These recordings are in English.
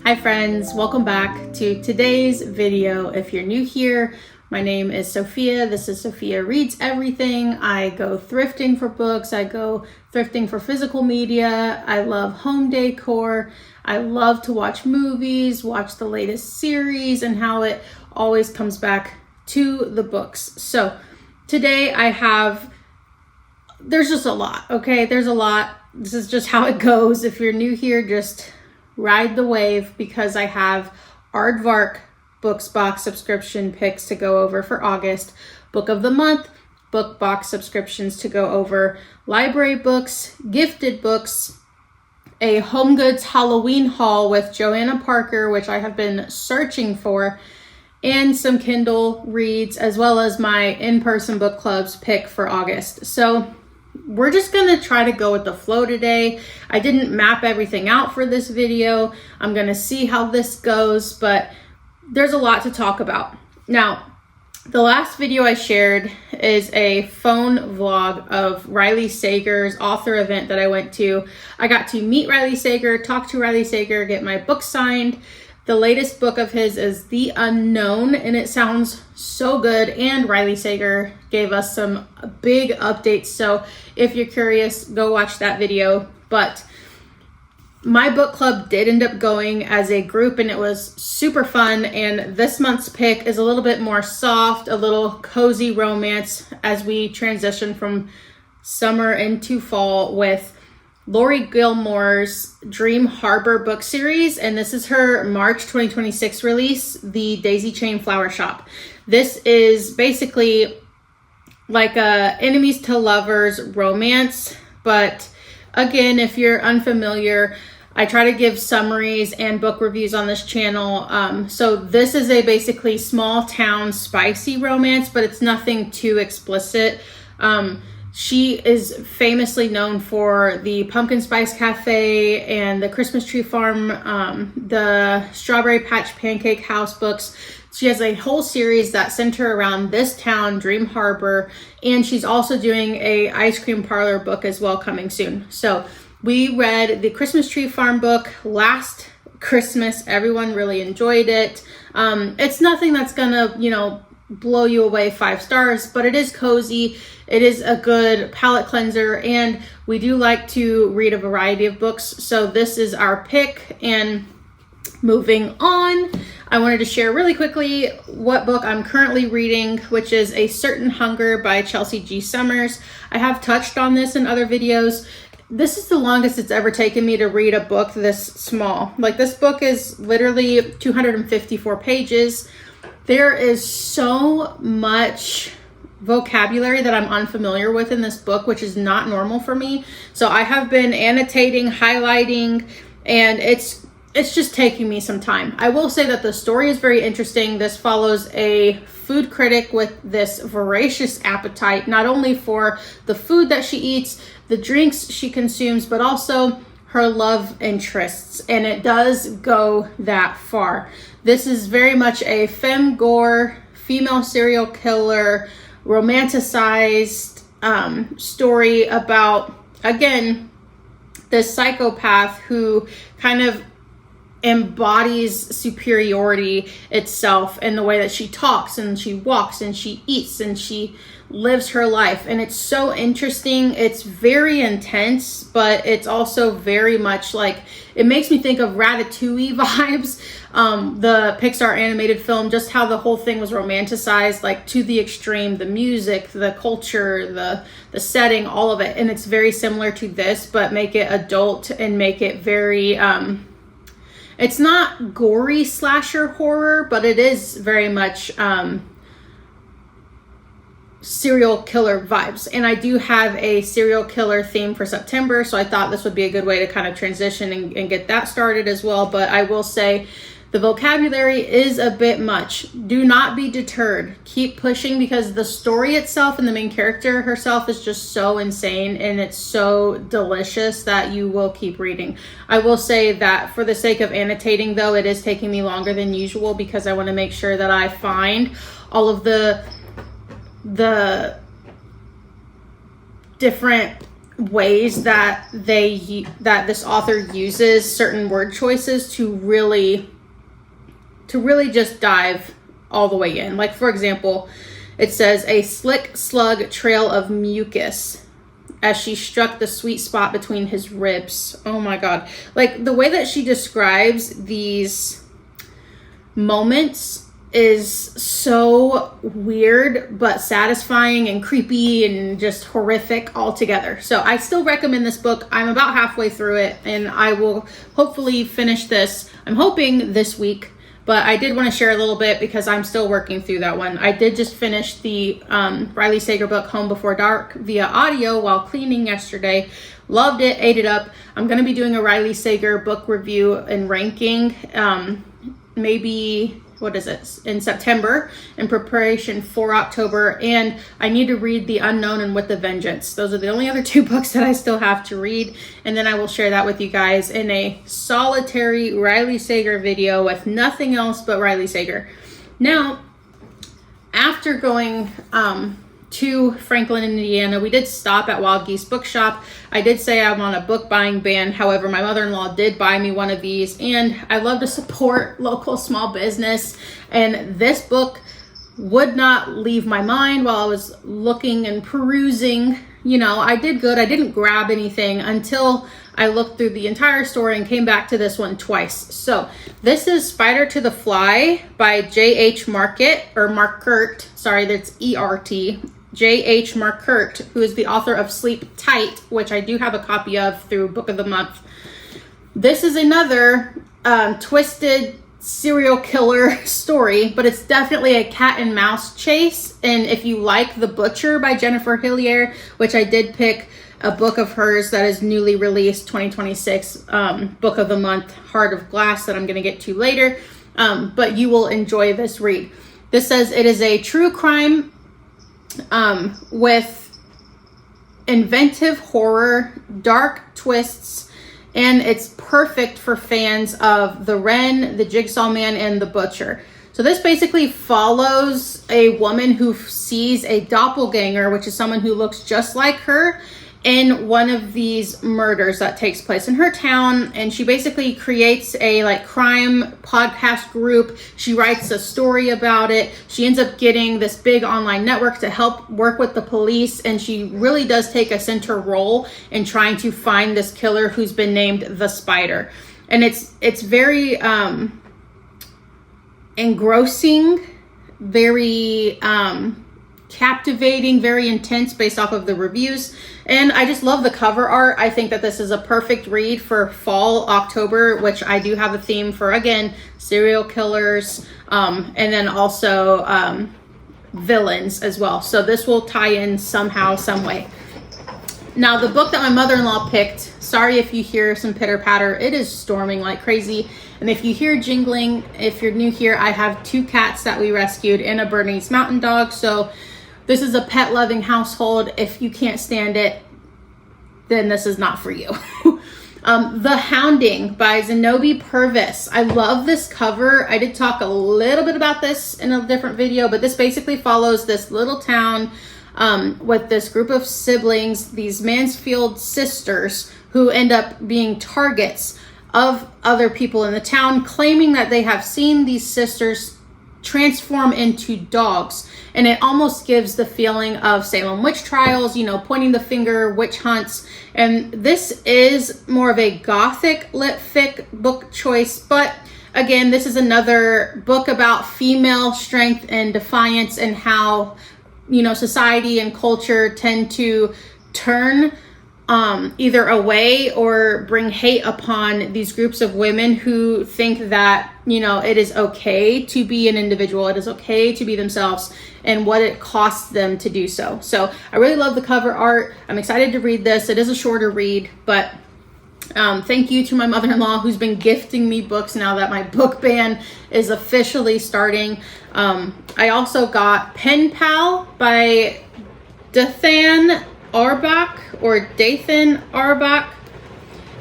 Hi friends, welcome back to today's video. If you're new here, my name is Sophia. This is Sophia Reads Everything. I go thrifting for books. I go thrifting for physical media. I love home decor. I love to watch movies, watch the latest series, and how it always comes back to the books. So today there's just a lot, okay? There's a lot. This is just how it goes. If you're new here, just ride the wave, because I have Aardvark Books Box subscription picks to go over for August, Book of the Month, book box subscriptions to go over, library books, gifted books, a Home Goods Halloween haul with Joanna Parker, which I have been searching for, and some Kindle reads, as well as my in-person book clubs pick for August. So we're just gonna try to go with the flow today. I didn't map everything out for this video. I'm gonna see how this goes, but there's a lot to talk about. Now, the last video I shared is a phone vlog of Riley Sager's author event that I went to. I got to meet Riley Sager, talk to Riley Sager, get my book signed. The latest book of his is The Unknown, and it sounds so good. And Riley Sager gave us some big updates. So if you're curious, go watch that video. But my book club did end up going as a group, and it was super fun. And this month's pick is a little bit more soft, a little cozy romance as we transition from summer into fall with Lori Gilmore's Dream Harbor book series, and this is her March 2026 release, The Daisy Chain Flower Shop. This is basically like a enemies to lovers romance, but again, if you're unfamiliar, I try to give summaries and book reviews on this channel. So this is a basically small town spicy romance, but it's nothing too explicit. She is famously known for the Pumpkin Spice Cafe and the Christmas Tree Farm, the Strawberry Patch Pancake House books. She has a whole series that center around this town, Dream Harbor, and she's also doing a ice cream parlor book as well coming soon. So we read the Christmas Tree Farm book last Christmas. Everyone really enjoyed it. It's nothing that's gonna, blow you away 5 stars, but it is cozy. It is a good palate cleanser, and we do like to read a variety of books. So this is our pick. And moving on, I wanted to share really quickly what book I'm currently reading, which is A Certain Hunger by Chelsea G. Summers. I have touched on this in other videos. This is the longest it's ever taken me to read a book this small. Like, this book is literally 254 pages. There is so much vocabulary that I'm unfamiliar with in this book, which is not normal for me. So I have been annotating, highlighting, and it's just taking me some time. I will say that the story is very interesting. This follows a food critic with this voracious appetite, not only for the food that she eats, the drinks she consumes, but also her love interests, and it does go that far. This is very much a femme gore, female serial killer, romanticized story about, again, this psychopath who kind of embodies superiority itself in the way that she talks and she walks and she eats and she lives her life. And it's so interesting. It's very intense, but it's also very much like, it makes me think of Ratatouille vibes, the Pixar animated film, just how the whole thing was romanticized, like to the extreme, the music, the culture, the setting, all of it. And it's very similar to this, but make it adult and make it very, it's not gory slasher horror, but it is very much serial killer vibes. And I do have a serial killer theme for September, so I thought this would be a good way to kind of transition and get that started as well. But I will say the vocabulary is a bit much. Do not be deterred. Keep pushing, because the story itself and the main character herself is just so insane, and it's so delicious that you will keep reading. I will say that for the sake of annotating, though, it is taking me longer than usual, because I want to make sure that I find all of the different ways that this author uses certain word choices to really just dive all the way in. Like, for example, it says a slick slug trail of mucus as she struck the sweet spot between his ribs. Oh my God. Like, the way that she describes these moments is so weird, but satisfying and creepy and just horrific altogether. So I still recommend this book. I'm about halfway through it, and I will hopefully finish this, I'm hoping this week. But I did want to share a little bit because I'm still working through that one. I did just finish the Riley Sager book, Home Before Dark, via audio while cleaning yesterday. Loved it, ate it up. I'm going to be doing a Riley Sager book review and ranking maybe, what is it, in September, in preparation for October. And I need to read The Unknown and With a Vengeance. Those are the only other 2 books that I still have to read. And then I will share that with you guys in a solitary Riley Sager video with nothing else but Riley Sager. Now, after going to Franklin, Indiana, we did stop at Wild Geese Bookshop. I did say I'm on a book buying ban. However, my mother-in-law did buy me one of these, and I love to support local small business. And this book would not leave my mind while I was looking and perusing. You know, I did good. I didn't grab anything until I looked through the entire story and came back to this one twice. So this is Spider to the Fly by J.H. Markert. Sorry, that's E-R-T. J.H. Markert, who is the author of Sleep Tight, which I do have a copy of through Book of the Month. This is another twisted serial killer story, but it's definitely a cat and mouse chase. And if you like The Butcher by Jennifer Hillier, which I did pick a book of hers that is newly released, 2026, Book of the Month, Heart of Glass, that I'm going to get to later. But you will enjoy this read. This says it is a true crime with inventive horror, dark twists, and it's perfect for fans of The Wren, The Jigsaw Man, and The Butcher. So this basically follows a woman who sees a doppelganger, which is someone who looks just like her, in one of these murders that takes place in her town. And she basically creates a crime podcast group. She writes a story about it. She ends up getting this big online network to help work with the police, and she really does take a center role in trying to find this killer who's been named the Spider. And it's very engrossing, very captivating, very intense based off of the reviews. And I just love the cover art. I think that this is a perfect read for fall, October, which I do have a theme for, again, serial killers, and then also villains as well. So this will tie in somehow, some way. Now, the book that my mother-in-law picked, sorry if you hear some pitter-patter, it is storming like crazy. And if you hear jingling, if you're new here, I have 2 cats that we rescued and a Bernese Mountain Dog. So this is a pet-loving household. If you can't stand it, then this is not for you. The Hounding by Zenobi Purvis. I love this cover. I did talk a little bit about this in a different video, but this basically follows this little town with this group of siblings, these Mansfield sisters, who end up being targets of other people in the town, claiming that they have seen these sisters transform into dogs. And it almost gives the feeling of Salem witch trials, you know, pointing the finger, witch hunts. And this is more of a gothic lit fic book choice, but again, this is another book about female strength and defiance, and how, you know, society and culture tend to turn either away or bring hate upon these groups of women who think that, you know, it is okay to be an individual, it is okay to be themselves, and what it costs them to do so. So I really love the cover art. I'm excited to read this. It is a shorter read, but thank you to my mother-in-law, who's been gifting me books now that my book ban is officially starting. I also got Pen Pal by Dathan Arbach.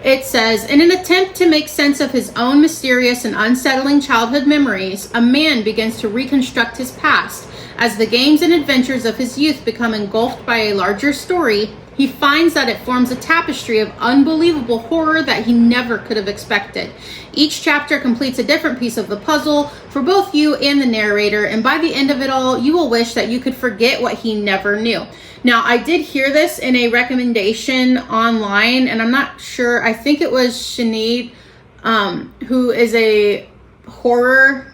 It says, in an attempt to make sense of his own mysterious and unsettling childhood memories, a man begins to reconstruct his past. As the games and adventures of his youth become engulfed by a larger story, He finds that it forms a tapestry of unbelievable horror that he never could have expected. Each chapter completes a different piece of the puzzle for both you and the narrator, and by the end of it all, you will wish that you could forget what he never knew. Now, I did hear this in a recommendation online, and I'm not sure. I think it was Sinead, who is a horror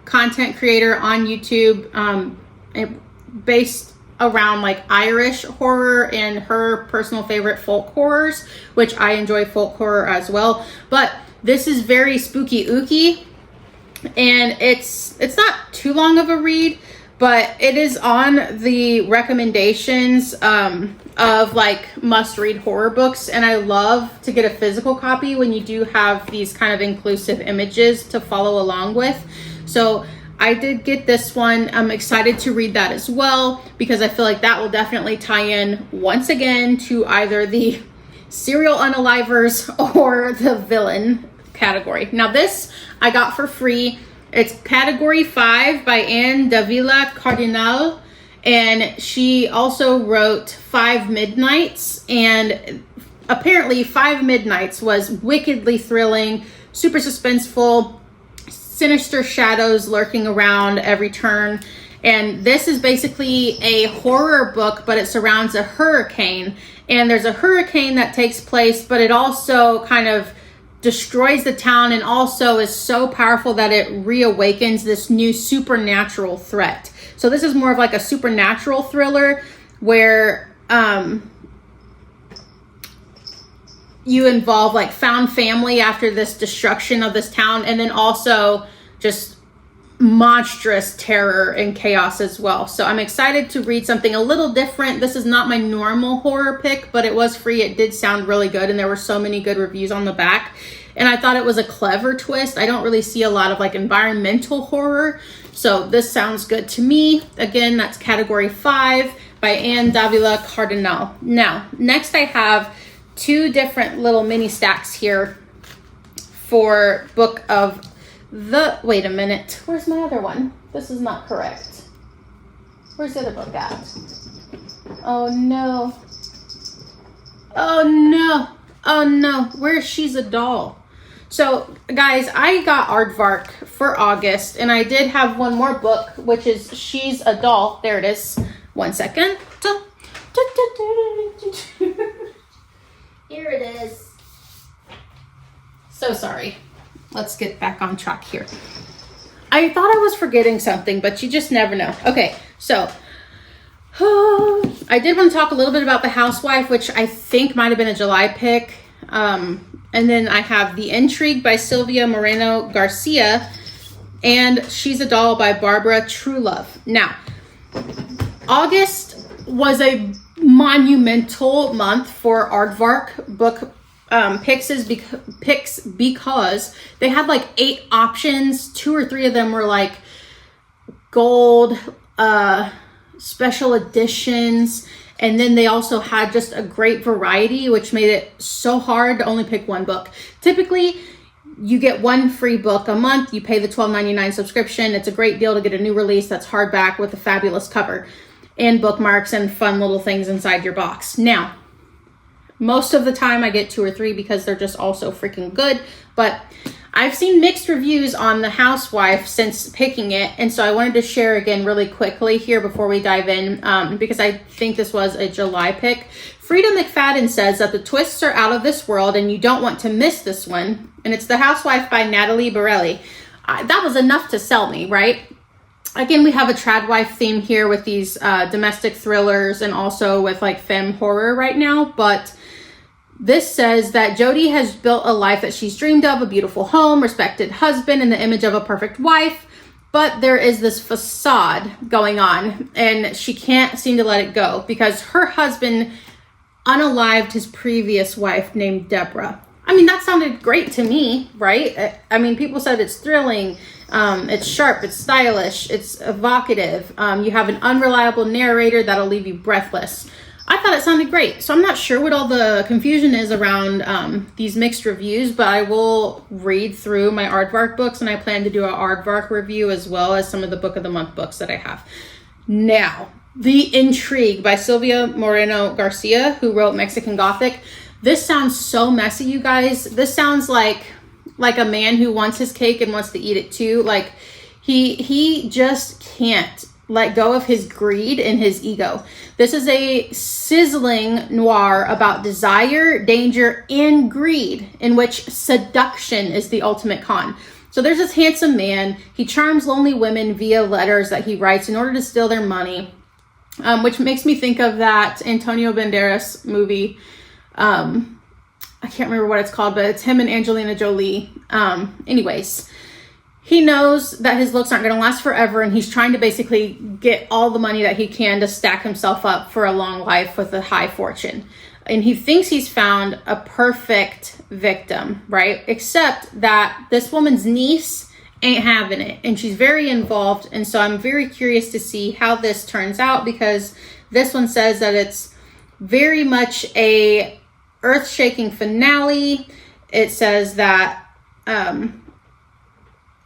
content creator on YouTube, based around like Irish horror and her personal favorite folk horrors, which I enjoy folk horror as well. But this is very spooky ooky, and it's not too long of a read, but it is on the recommendations of like must-read horror books, and I love to get a physical copy when you do have these kind of inclusive images to follow along with. So I did get this one. I'm excited to read that as well, because I feel like that will definitely tie in once again to either the serial unalivers or the villain category. Now this I got for free. It's category 5 by Anne Davila Cardinal, and she also wrote 5 Midnights, and apparently 5 Midnights was wickedly thrilling, super suspenseful, sinister shadows lurking around every turn. And this is basically a horror book, but it surrounds a hurricane, and there's a hurricane that takes place, but it also kind of destroys the town, and also is so powerful that it reawakens this new supernatural threat. So this is more of like a supernatural thriller where you involve like found family after this destruction of this town, and then also just monstrous terror and chaos as well. So I'm excited to read something a little different. This is not my normal horror pick, but it was free. It did sound really good, and there were so many good reviews on the back, and I thought it was a clever twist. I don't really see a lot of like environmental horror, so this sounds good to me. Again, that's category 5 by Anne Davila Cardinal. Now, next I have 2 different little mini stacks here for book of the, wait a minute, where's my other one? This is not correct. Where's the other book at? Oh no. Oh no. Oh no. Where's She's a Doll? So guys, I got Aardvark for August, and I did have one more book, which is She's a Doll. There it is. One second. Here it is. So sorry. Let's get back on track here. I thought I was forgetting something, but you just never know. Okay, so I did want to talk a little bit about The Housewife, which I think might have been a July pick. And then I have The Intrigue by Sylvia Moreno Garcia, and She's a Doll by Barbara Truelove. Now, August was a monumental month for Aardvark book picks because they had like 8 options. 2 or 3 of them were like gold special editions, and then they also had just a great variety, which made it so hard to only pick one book. Typically you get 1 free book a month. You pay the $12.99 subscription. It's a great deal to get a new release that's hardback with a fabulous cover and bookmarks and fun little things inside your box. Now, most of the time I get 2 or 3 because they're just all so freaking good, but I've seen mixed reviews on The Housewife since picking it, and so I wanted to share again really quickly here before we dive in, because I think this was a July pick. Frida McFadden says that the twists are out of this world and you don't want to miss this one, and it's The Housewife by Natalie Borelli. That was enough to sell me, right? Again, we have a tradwife theme here with these domestic thrillers and also with like femme horror right now, but this says that Jody has built a life that she's dreamed of, a beautiful home, respected husband, and the image of a perfect wife, but there is this facade going on, and she can't seem to let it go because her husband unalived his previous wife named Deborah. I mean, that sounded great to me, right? I mean, people said it's thrilling, it's sharp, it's stylish, it's evocative. You have an unreliable narrator that'll leave you breathless. I thought it sounded great. So I'm not sure what all the confusion is around these mixed reviews, but I will read through my Aardvark books, and I plan to do an Aardvark review as well as some of the Book of the Month books that I have. Now, The Intrigue by Silvia Moreno Garcia, who wrote Mexican Gothic. This sounds so messy, you guys. This sounds like a man who wants his cake and wants to eat it too. Like he just can't let go of his greed and his ego. This is a sizzling noir about desire, danger, and greed, in which seduction is the ultimate con. So there's this handsome man. He charms lonely women via letters that he writes in order to steal their money, which makes me think of that Antonio Banderas movie. I can't remember what it's called, but it's him and Angelina Jolie. Anyways, he knows that his looks aren't going to last forever, and he's trying to basically get all the money that he can to stack himself up for a long life with a high fortune. And he thinks he's found a perfect victim, right? Except that this woman's niece ain't having it, and she's very involved. And so I'm very curious to see how this turns out, because this one says that it's very much a earth-shaking finale. It says that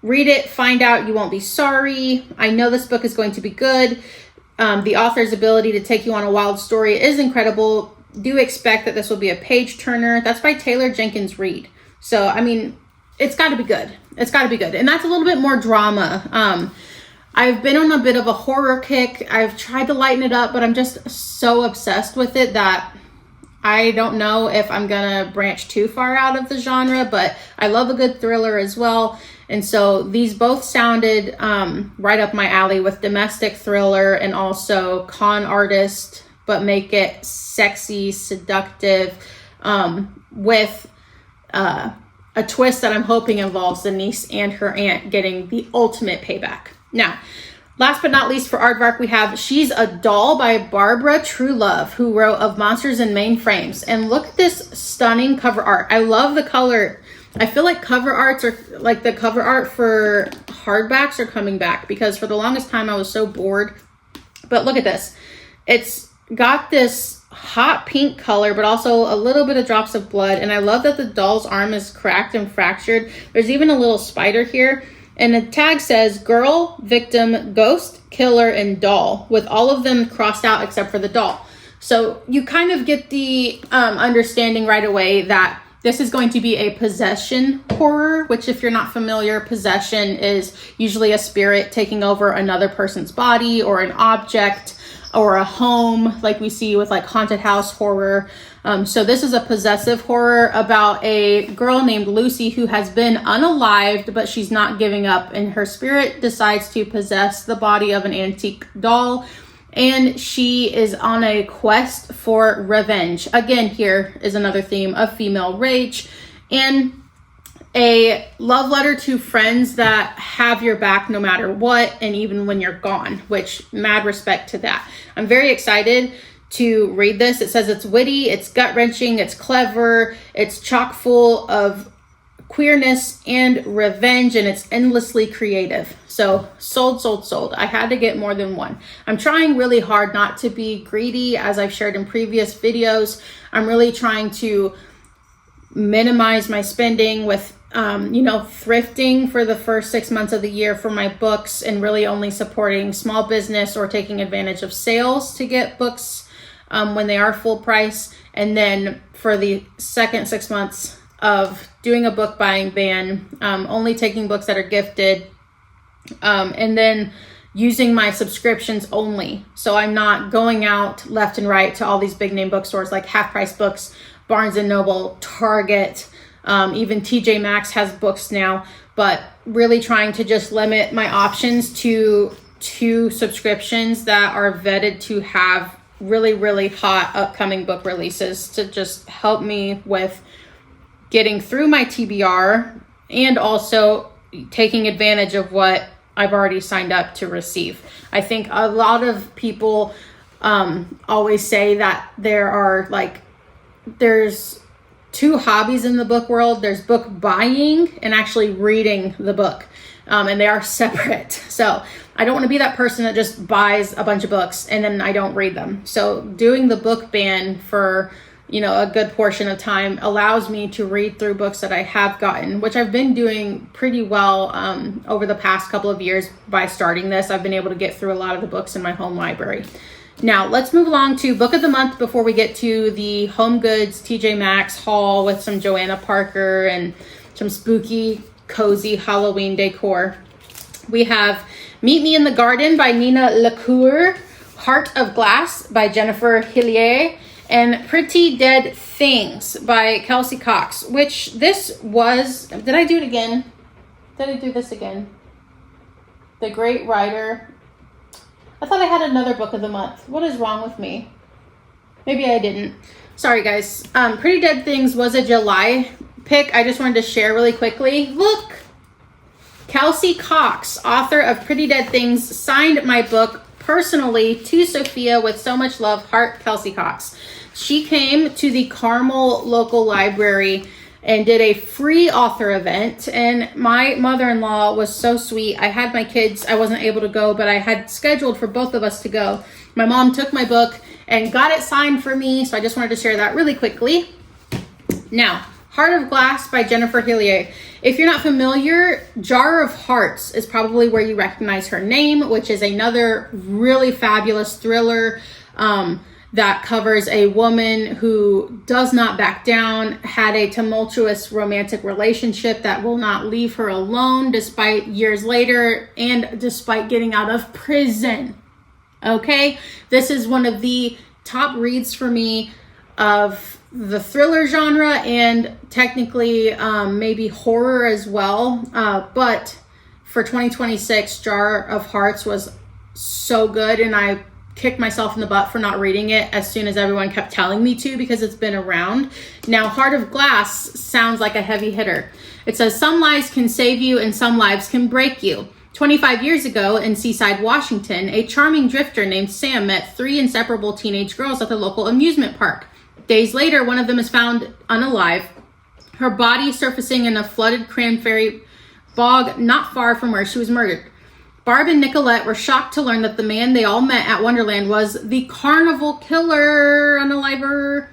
read it, find out, you won't be sorry. I know this book is going to be good. The author's ability to take you on a wild story is incredible. Do expect that this will be a page turner. That's by Taylor Jenkins Reid. So, I mean, it's got to be good. It's got to be good. And that's a little bit more drama. I've been on a bit of a horror kick. I've tried to lighten it up, but I'm just so obsessed with it that I don't know if I'm going to branch too far out of the genre, but I love a good thriller as well. And so these both sounded right up my alley, with domestic thriller and also con artist, but make it sexy, seductive, with a twist that I'm hoping involves the niece and her aunt getting the ultimate payback. Now, last but not least for Aardvark, we have She's a Doll by Barbara Truelove, who wrote Of Monsters in Mainframes. And look at this stunning cover art. I love the color. I feel like cover arts are like the cover art for hardbacks are coming back, because for the longest time I was so bored. But look at this. It's got this hot pink color, but also a little bit of drops of blood. And I love that the doll's arm is cracked and fractured. There's even a little spider here. And the tag says girl, victim, ghost, killer, and doll, with all of them crossed out except for the doll. So you kind of get the understanding right away that this is going to be a possession horror, which, if you're not familiar, possession is usually a spirit taking over another person's body or an object or a home, like we see with like haunted house horror. So this is a possessive horror about a girl named Lucy who has been unalived, but she's not giving up, and her spirit decides to possess the body of an antique doll, and she is on a quest for revenge. Again, here is another theme of female rage and a love letter to friends that have your back no matter what, and even when you're gone, which mad respect to that. I'm very excited to read this. It says it's witty, it's gut-wrenching, it's clever, it's chock full of queerness and revenge, and it's endlessly creative. So sold. I had to get more than one. I'm trying really hard not to be greedy, as I've shared in previous videos. I'm really trying to minimize my spending with thrifting for the first 6 months of the year for my books, and really only supporting small business or taking advantage of sales to get books when they are full price. And then for the second 6 months of doing a book buying ban, only taking books that are gifted, and then using my subscriptions only. So I'm not going out left and right to all these big name bookstores like Half Price Books, Barnes and Noble, Target, even TJ Maxx has books now, but really trying to just limit my options to 2 subscriptions that are vetted to have really, really hot upcoming book releases to just help me with getting through my TBR and also taking advantage of what I've already signed up to receive. I think a lot of people always say that there's 2 hobbies in the book world. There's book buying and actually reading the book. And they are separate. So I don't want to be that person that just buys a bunch of books and then I don't read them. So doing the book ban for, a good portion of time allows me to read through books that I have gotten, which I've been doing pretty well over the past couple of years. By starting this, I've been able to get through a lot of the books in my home library. Now, let's move along to book of the month before we get to the Home Goods TJ Maxx haul with some Joanna Parker and some spooky, cozy Halloween decor. We have Meet Me in the Garden by Nina LaCour, Heart of Glass by Jennifer Hillier, and Pretty Dead Things by Kelsey Cox, which this was, did I do it again? Did I do this again? The Great Writer. I thought I had another book of the month. What is wrong with me? Maybe I didn't. Sorry, guys. Pretty Dead Things was a July pick. I just wanted to share really quickly. Look! Kelsey Cox, author of Pretty Dead Things, signed my book personally to Sophia with so much love. Heart, Kelsey Cox. She came to the Carmel local library and did a free author event, and my mother-in-law was so sweet. I had my kids, I wasn't able to go, but I had scheduled for both of us to go. My mom took my book and got it signed for me, so I just wanted to share that really quickly. Now, Heart of Glass by Jennifer Hillier. If you're not familiar, Jar of Hearts is probably where you recognize her name, which is another really fabulous thriller that covers a woman who does not back down, had a tumultuous romantic relationship that will not leave her alone despite years later and despite getting out of prison. Okay, this is one of the top reads for me of the thriller genre, and technically maybe horror as well. But for 2026, Jar of Hearts was so good, and I kicked myself in the butt for not reading it as soon as everyone kept telling me to, because it's been around. Now, Heart of Glass sounds like a heavy hitter. It says, some lives can save you and some lives can break you. 25 years ago in Seaside, Washington, a charming drifter named Sam met 3 inseparable teenage girls at the local amusement park. Days later, one of them is found unalive, her body surfacing in a flooded cranberry bog not far from where she was murdered. Barb and Nicolette were shocked to learn that the man they all met at Wonderland was the carnival killer, unaliver.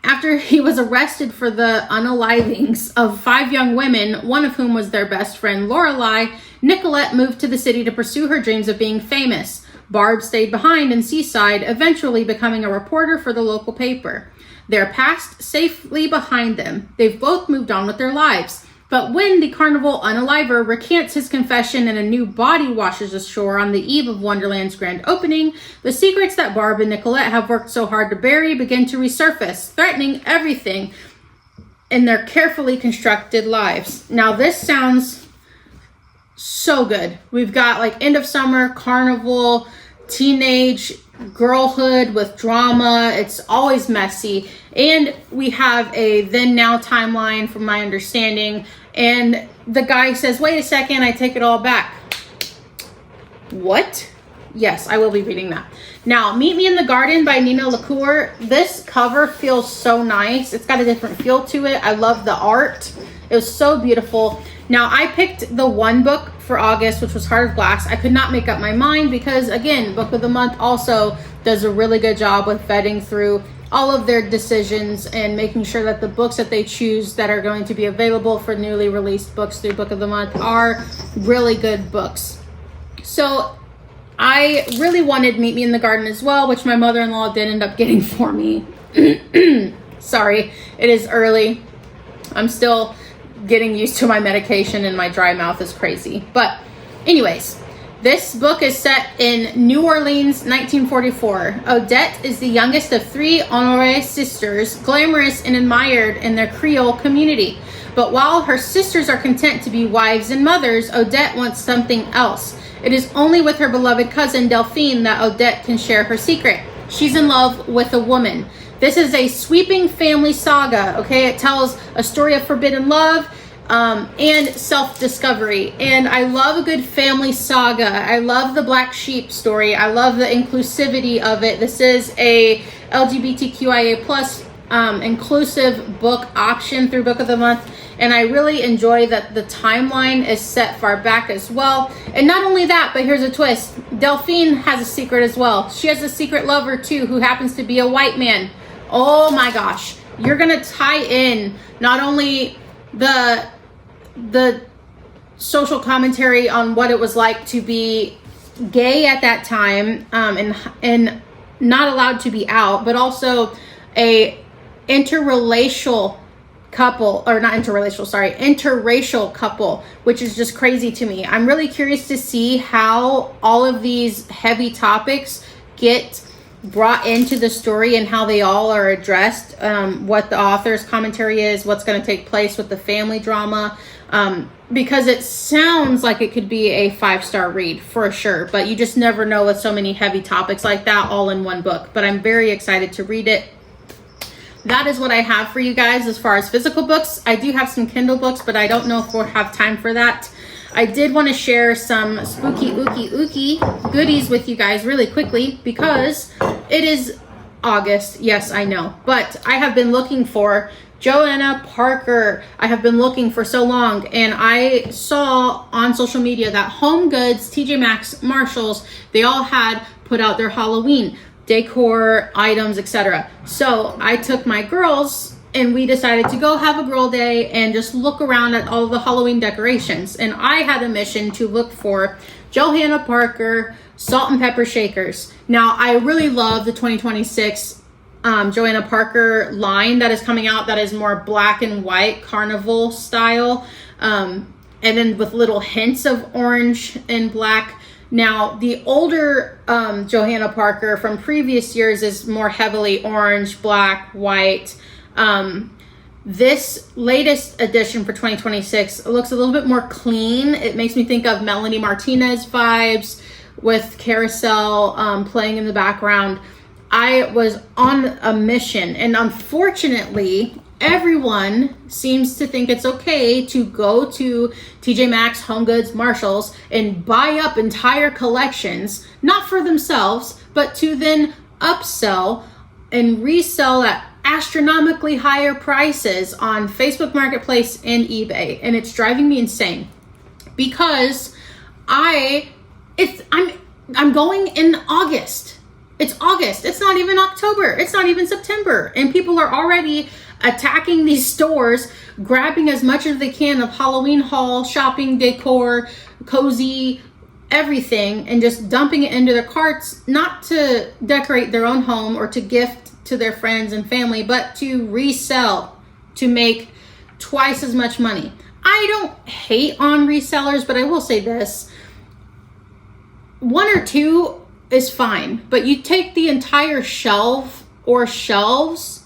After he was arrested for the unalivings of 5 young women, one of whom was their best friend Lorelei, Nicolette moved to the city to pursue her dreams of being famous. Barb stayed behind in Seaside, eventually becoming a reporter for the local paper. Their past safely behind them, they've both moved on with their lives. But when the carnival unaliver recants his confession and a new body washes ashore on the eve of Wonderland's grand opening, the secrets that Barb and Nicolette have worked so hard to bury begin to resurface, threatening everything in their carefully constructed lives. Now, this sounds so good. We've got like end of summer, carnival, teenage girlhood with drama. It's always messy. And we have a then now timeline from my understanding. And the guy says, wait a second, I take it all back. What? Yes, I will be reading that. Now, Meet Me in the Garden by Nina LaCour. This cover feels so nice. It's got a different feel to it. I love the art. It was so beautiful. Now, I picked the one book for August, which was Heart of Glass. I could not make up my mind because, again, Book of the Month also does a really good job with vetting through all of their decisions and making sure that the books that they choose that are going to be available for newly released books through Book of the Month are really good books. So I really wanted Meet Me in the Garden as well, which my mother-in-law did end up getting for me. Sorry, it is early. I'm still getting used to my medication and my dry mouth is crazy. But anyways, this book is set in New Orleans, 1944. Odette is the youngest of 3 Honoré sisters, glamorous and admired in their Creole community. But while her sisters are content to be wives and mothers, Odette wants something else. It is only with her beloved cousin Delphine that Odette can share her secret. She's in love with a woman. This is a sweeping family saga, okay? It tells a story of forbidden love and self-discovery. And I love a good family saga. I love the black sheep story. I love the inclusivity of it. This is a LGBTQIA plus inclusive book option through Book of the Month. And I really enjoy that the timeline is set far back as well. And not only that, but here's a twist. Delphine has a secret as well. She has a secret lover too, who happens to be a white man. Oh my gosh. you're gonna tie in not only the social commentary on what it was like to be gay at that time, and not allowed to be out, but also a interracial couple, which is just crazy to me. I'm really curious to see how all of these heavy topics get brought into the story and how they all are addressed, what the author's commentary is, what's going to take place with the family drama, because it sounds like it could be a 5-star read for sure, but you just never know with so many heavy topics like that all in one book. But I'm very excited to read it. That is what I have for you guys as far as physical books. I do have some Kindle books, but I don't know if we'll have time for that. I did want to share some spooky ooky goodies with you guys really quickly because it is August. Yes, I know. But I have been looking for Joanna Parker. I have been looking for so long, and I saw on social media that Home Goods, TJ Maxx, Marshalls, they all had put out their Halloween decor items, etc. So I took my girls and we decided to go have a girl day and just look around at all the Halloween decorations. And I had a mission to look for Joanna Parker salt and pepper shakers. Now, I really love the 2026 Joanna Parker line that is coming out, that is more black and white carnival style, and then with little hints of orange and black. Now, the older Joanna Parker from previous years is more heavily orange, black, white. This latest edition for 2026 looks a little bit more clean. It makes me think of Melanie Martinez vibes with Carousel playing in the background. I was on a mission, and unfortunately, everyone seems to think it's okay to go to TJ Maxx, Home Goods, Marshalls, and buy up entire collections, not for themselves, but to then upsell and resell at astronomically higher prices on Facebook Marketplace and eBay. And it's driving me insane because I'm going in August. It's August. It's not even October. It's not even September. And people are already attacking these stores, grabbing as much as they can of Halloween haul, shopping, decor, cozy, everything, and just dumping it into their carts, not to decorate their own home or to gift to their friends and family, but to resell, to make twice as much money. I don't hate on resellers, but I will say this. One or two is fine, but you take the entire shelf or shelves,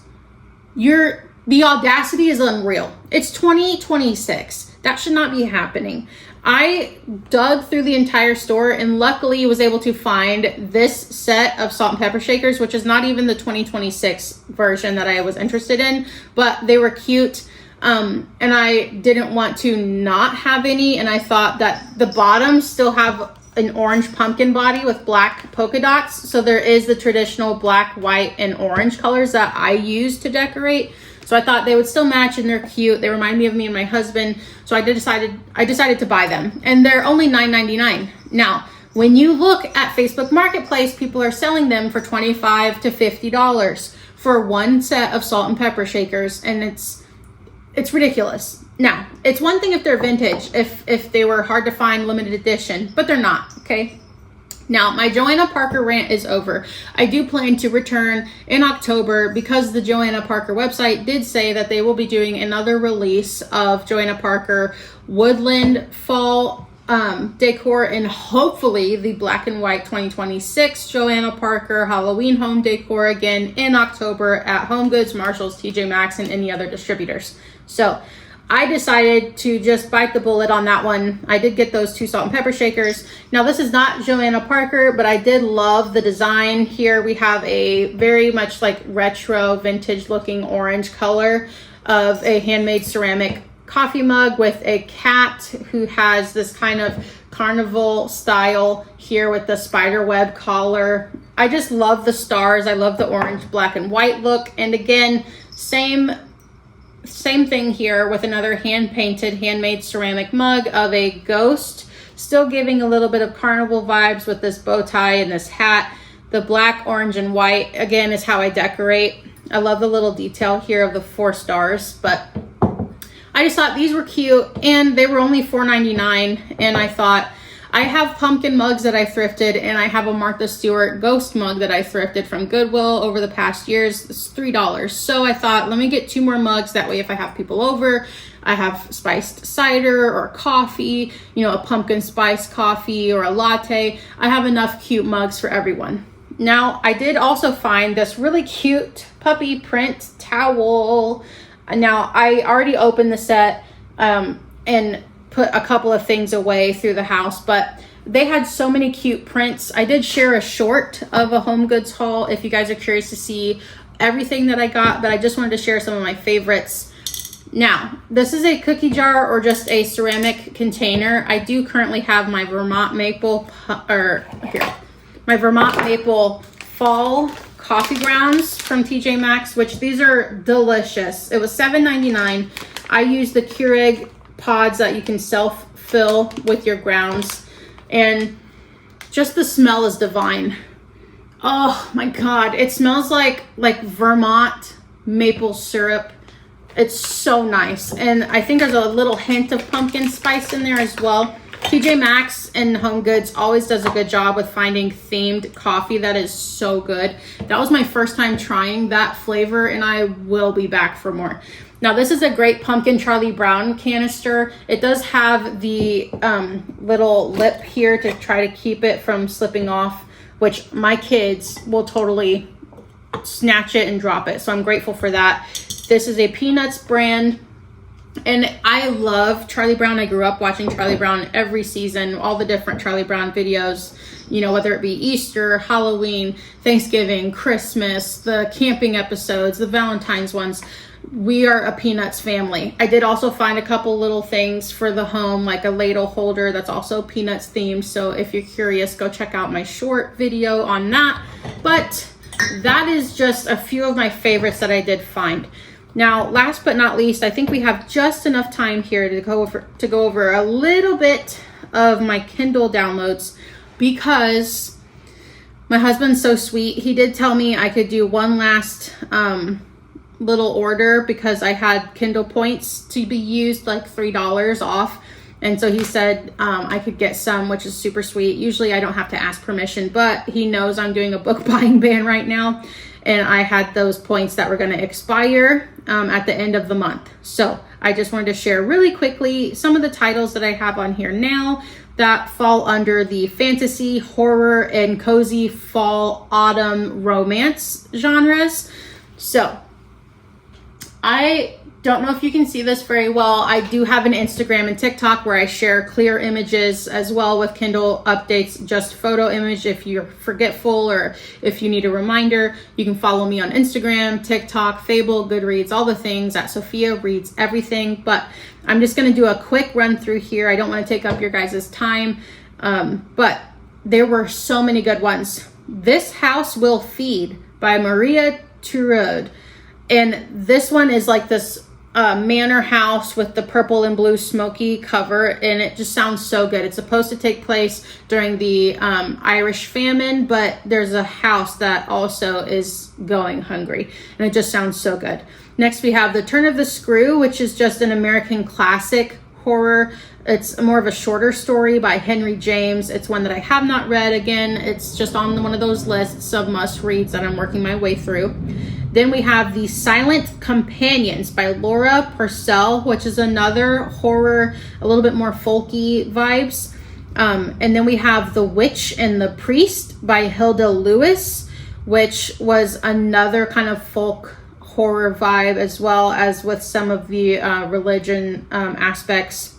the audacity is unreal. It's 2026. That should not be happening. I dug through the entire store and luckily was able to find this set of salt and pepper shakers, which is not even the 2026 version that I was interested in, but they were cute. And I didn't want to not have any. And I thought that the bottoms still have an orange pumpkin body with black polka dots. So there is the traditional black, white, and orange colors that I use to decorate. So I thought they would still match and they're cute. They remind me of me and my husband. So I decided to buy them, and they're only $9.99. Now, when you look at Facebook Marketplace, people are selling them for $25 to $50 for one set of salt and pepper shakers, and it's ridiculous. Now, it's one thing if they're vintage, if they were hard to find, limited edition, but they're not, okay? Now, my Joanna Parker rant is over. I do plan to return in October because the Joanna Parker website did say that they will be doing another release of Joanna Parker Woodland Fall decor, and hopefully the black and white 2026 Joanna Parker Halloween home decor again in October at Home Goods, Marshalls, TJ Maxx, and any other distributors. So I decided to just bite the bullet on that one. I did get those 2 salt and pepper shakers. Now, this is not Joanna Parker, but I did love the design. Here we have a very much like retro vintage looking orange color of a handmade ceramic coffee mug with a cat who has this kind of carnival style here with the spider web collar. I just love the stars. I love the orange, black, and white look. And again, same thing here with another hand-painted, handmade ceramic mug of a ghost, still giving a little bit of carnival vibes with this bow tie and this hat. The black, orange, and white, again, is how I decorate. I love the little detail here of the 4 stars, but I just thought these were cute, and they were only $4.99, and I thought, I have pumpkin mugs that I thrifted, and I have a Martha Stewart ghost mug that I thrifted from Goodwill over the past years. It's $3. So I thought, let me get 2 more mugs. That way, if I have people over, I have spiced cider or coffee, you know, a pumpkin spice coffee or a latte. I have enough cute mugs for everyone. Now, I did also find this really cute puppy print towel. Now, I already opened the set and put a couple of things away through the house, but they had so many cute prints. I did share a short of a home goods haul if you guys are curious to see everything that I got, but I just wanted to share some of my favorites. Now, this is a cookie jar or just a ceramic container. I do currently have my Vermont maple, my Vermont maple fall coffee grounds from TJ Maxx, which these are delicious. It was $7.99. I used the Keurig pods that you can self-fill with your grounds, and just the smell is divine. Oh my God, it smells like Vermont maple syrup. It's so nice, and I think there's a little hint of pumpkin spice in there as well. TJ Maxx and Home Goods always does a good job with finding themed coffee that is so good. That was my first time trying that flavor, and I will be back for more. Now, this is a great pumpkin Charlie Brown canister. It does have the little lip here to try to keep it from slipping off, which my kids will totally snatch it and drop it. So I'm grateful for that. This is a Peanuts brand. And I love Charlie Brown. I grew up watching Charlie Brown every season, all the different Charlie Brown videos, you know, whether it be Easter, Halloween, Thanksgiving, Christmas, the camping episodes, the Valentine's ones. We are a Peanuts family. I did also find a couple little things for the home, like a ladle holder that's also Peanuts themed. So if you're curious, go check out my short video on that. But that is just a few of my favorites that I did find. Now, last but not least, I think we have just enough time here to go over a little bit of my Kindle downloads, because my husband's so sweet. He did tell me I could do one last little order because I had Kindle points to be used, like $3 off. And so he said I could get some, which is super sweet. Usually I don't have to ask permission, but he knows I'm doing a book buying ban right now. And I had those points that were going to expire at the end of the month. So I just wanted to share really quickly some of the titles that I have on here now that fall under the fantasy, horror, and cozy fall, autumn, romance genres. So I don't know if you can see this very well. I do have an Instagram and TikTok where I share clear images as well with Kindle updates, just photo image if you're forgetful or if you need a reminder. You can follow me on Instagram, TikTok, Fable, Goodreads, all the things at Sophia Reads Everything. But I'm just going to do a quick run through here. I don't want to take up your guys' time, but there were so many good ones. This House Will Feed by Maria Turud. And this one is like this manor house with the purple and blue smoky cover, and it just sounds so good. It's supposed to take place during the Irish famine, but there's a house that also is going hungry, and it just sounds so good. Next, we have The Turn of the Screw, which is just an American classic horror. It's more of a shorter story by Henry James. It's one that I have not read. Again, it's just on one of those lists of must reads that I'm working my way through. Then we have The Silent Companions by Laura Purcell, which is another horror, a little bit more folky vibes. And then we have The Witch and the Priest by Hilda Lewis, which was another kind of folk horror vibe, as well as with some of the religion aspects.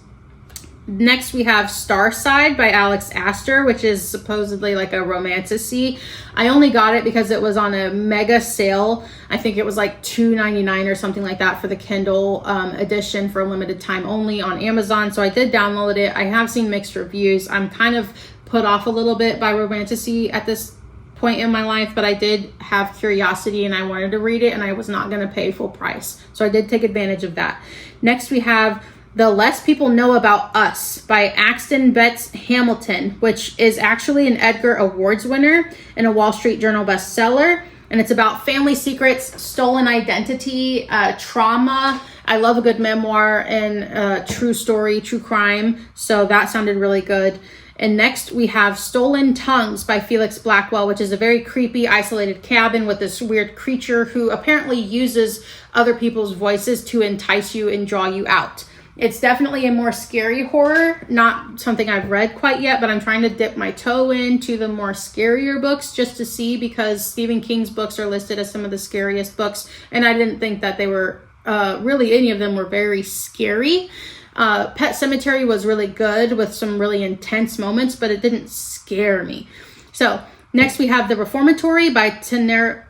Next, we have Starside by Alex Astor, which is supposedly like a romanticy. I only got it because it was on a mega sale. I think it was like $2.99 or something like that for the Kindle edition for a limited time only on Amazon. So I did download it. I have seen mixed reviews. I'm kind of put off a little bit by romanticy at this point in my life, but I did have curiosity and I wanted to read it, and I was not going to pay full price. So I did take advantage of that. Next, we have The Less People Know About Us by Axton Betts Hamilton, which is actually an Edgar Awards winner and a Wall Street Journal bestseller. and it's about family secrets, stolen identity, trauma. I love a good memoir and true story, true crime. So that sounded really good. And next we have Stolen Tongues by Felix Blackwell, which is a very creepy, isolated cabin with this weird creature who apparently uses other people's voices to entice you and draw you out. It's definitely a more scary horror, not something I've read quite yet, but I'm trying to dip my toe into the more scarier books just to see, because Stephen King's books are listed as some of the scariest books, and I didn't think that they were, really any of them were very scary. Pet Sematary was really good with some really intense moments, but it didn't scare me. So next we have The Reformatory by Tananarive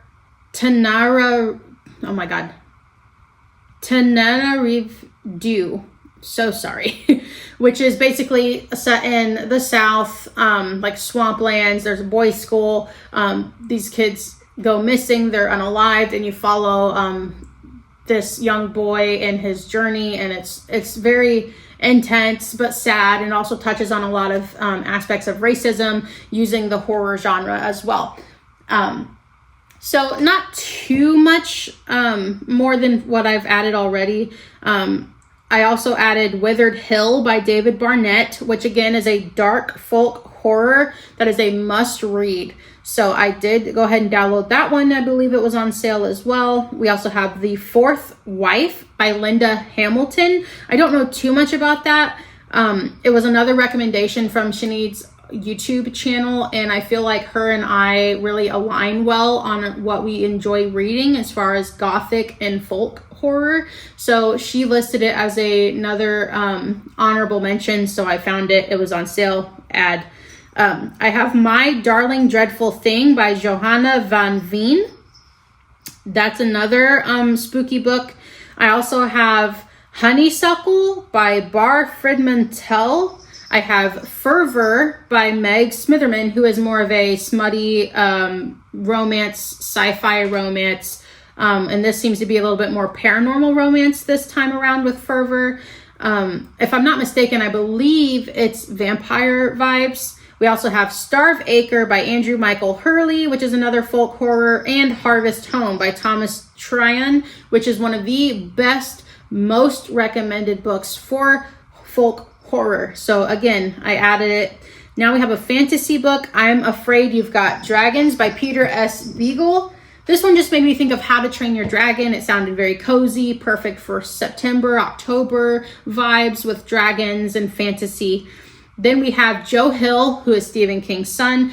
Due. So sorry. Which is basically set in the South, like swamplands. There's a boys' school. These kids go missing. They're unalived, and you follow this young boy and his journey, and it's very intense but sad, and also touches on a lot of aspects of racism using the horror genre as well. So not too much more than what I've added already. I also added Withered Hill by David Barnett, which again is a dark folk horror that is a must read. So I did go ahead and download that one. I believe it was on sale as well. We also have The Fourth Wife by Linda Hamilton. I don't know too much about that. It was another recommendation from Shanide's YouTube channel, and I feel like her and I really align well on what we enjoy reading as far as gothic and folk horror. So she listed it as another honorable mention, so I found it. It was on sale. I have My Darling Dreadful Thing by Johanna van Veen. That's another spooky book. I also have Honeysuckle by Bar Friedman Tell. I have Fervor by Meg Smitherman, who is more of a smutty romance, sci-fi romance. And this seems to be a little bit more paranormal romance this time around with Fervor. If I'm not mistaken, I believe it's vampire vibes. We also have Starve Acre by Andrew Michael Hurley, which is another folk horror, and Harvest Home by Thomas Tryon, which is one of the best, most recommended books for folk horror. So again, I added it. Now we have a fantasy book, I'm Afraid You've Got Dragons by Peter S. Beagle. This one just made me think of How to Train Your Dragon. It sounded very cozy, perfect for September, October vibes with dragons and fantasy. Then we have Joe Hill, who is Stephen King's son,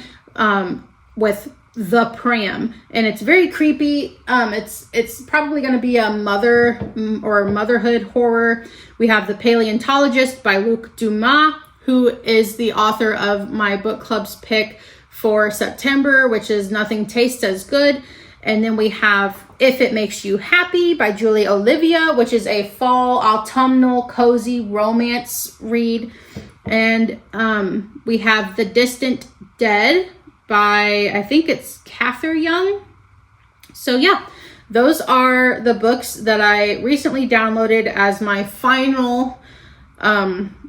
with The Pram, and it's very creepy. It's probably going to be a mother or motherhood horror. We have The Paleontologist by Luc Dumas, who is the author of my book club's pick for September, which is Nothing Tastes as Good. And then we have If It Makes You Happy by Julie Olivia, which is a fall, autumnal, cozy romance read. And we have The Distant Dead by, I think it's Cather Young. So yeah, those are the books that I recently downloaded as my final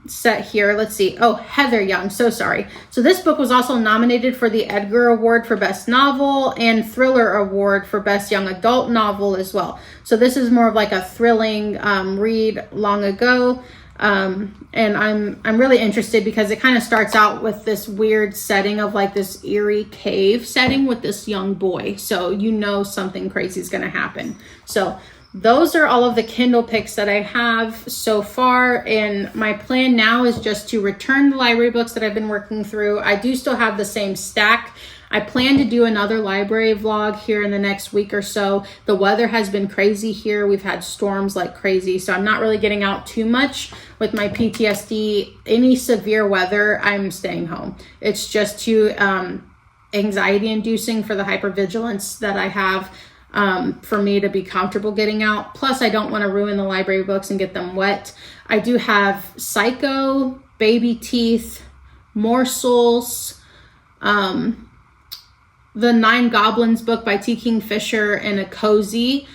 set here. Let's see. Oh, Heather Young. So sorry. So this book was also nominated for the Edgar Award for Best Novel and Thriller Award for Best Young Adult Novel as well. So this is more of like a thrilling read long ago. And I'm really interested because it kind of starts out with this weird setting of like this eerie cave setting with this young boy. So you know something crazy is going to happen. So those are all of the Kindle picks that I have so far, and my plan now is just to return the library books that I've been working through. I do still have the same stack. I plan to do another library vlog here in the next week or so. The weather has been crazy here. We've had storms like crazy, so I'm not really getting out too much with my PTSD. Any severe weather, I'm staying home. It's just too anxiety inducing for the hypervigilance that I have. For me to be comfortable getting out. Plus, I don't want to ruin the library books and get them wet. I do have Psycho, Baby Teeth, Morsels, The Nine Goblins book by T. Kingfisher, and a cozy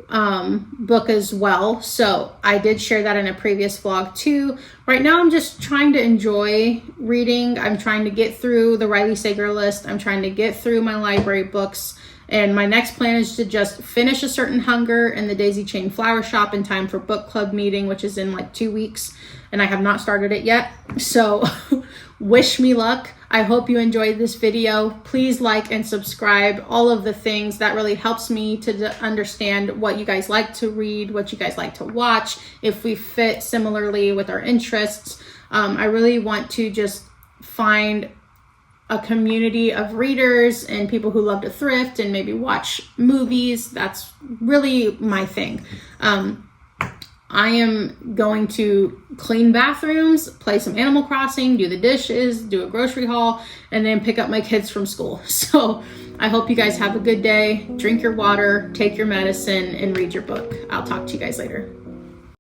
book as well. So I did share that in a previous vlog too. Right now, I'm just trying to enjoy reading. I'm trying to get through the Riley Sager list. I'm trying to get through my library books And my next plan is to just finish A Certain Hunger and the Daisy Chain Flower Shop in time for book club meeting, which is in like 2 weeks. And I have not started it yet. So wish me luck. I hope you enjoyed this video. Please like and subscribe, all of the things that really helps me to understand what you guys like to read, what you guys like to watch, if we fit similarly with our interests. I really want to just find a community of readers and people who love to thrift and maybe watch movies. That's really my thing. I am going to clean bathrooms, play some Animal Crossing, do the dishes, do a grocery haul, and then pick up my kids from school. So I hope you guys have a good day. Drink your water, take your medicine, and read your book. I'll talk to you guys later.